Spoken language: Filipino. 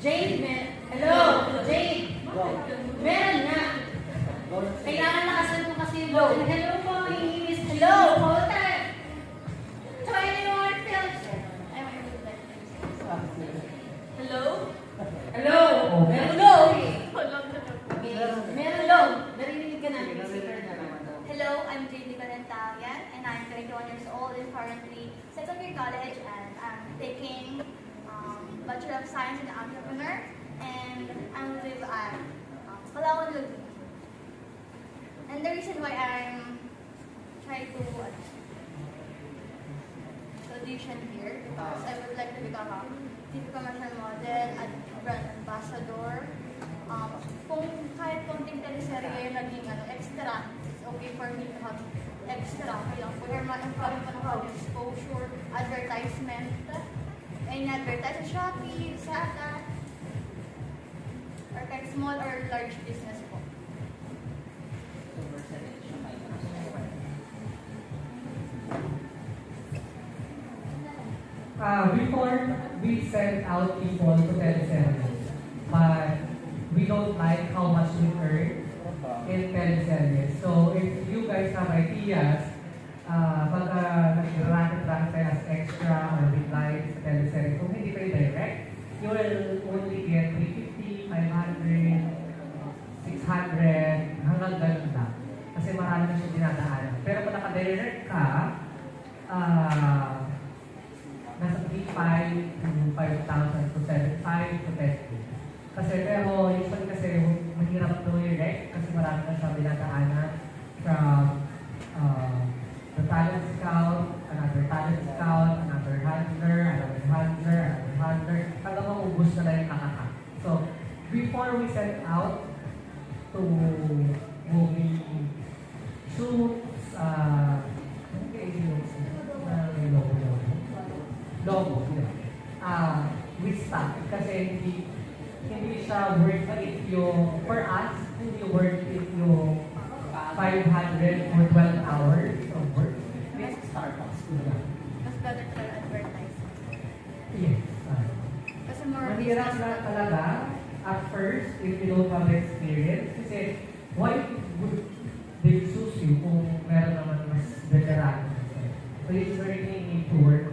Jade, hello, Jade. Meron nga. Kailangan nakasunod mo kasi yung hello po, iinis. Hello, hold time. 21 films. Hello? Hello? Meron low. Meron low. Narinig ka namin. Hello, I'm Jade Valentalian and I'm 21 years old and currently second year college and I'm taking Bachelor of Science in Entrepreneur and I'm live at Palawan, Laguna. And the reason why I'm trying to audition here because I would like to become a TV commercial model at brand ambassador. Kung kahit konting teleserye yung naging extra, it's okay for me to have extra. Kailang po yung magkaroon pa ng exposure, advertisement, and advertise sa Shopee, Zata, or kahit small or large business po. Before we send out people to teleseries, but we don't like how much we earn in teleseries. So if you guys have ideas, pagka nag-racket-racket tayo as extra or with lights sa teleseries, kung hindi kayo direct, you will only get 350, 500, 600, hanggang ganun lang. Kasi marami na siya dinadaanan. Pero kung naka-direct ka, nasa 3,500 to 5,000 to 7,500 to 10,000. Kasi pero usually kasi mahirap to direct kasi marami na siya dinadaanan from the talent scout, another handler, hanggang maubos na lang yung kakaka. So, before we set out to movie shoots, logo, we stop kasi hindi siya worth it yung, for us, hindi worth it yung 500 for 12 hours of work. Let's start off school lang. Mas better for advertising. Yes. Kasi more Mahirap na talaga at first if you don't have experience kasi why would they choose you kung meron naman mas veteran? So you really need to work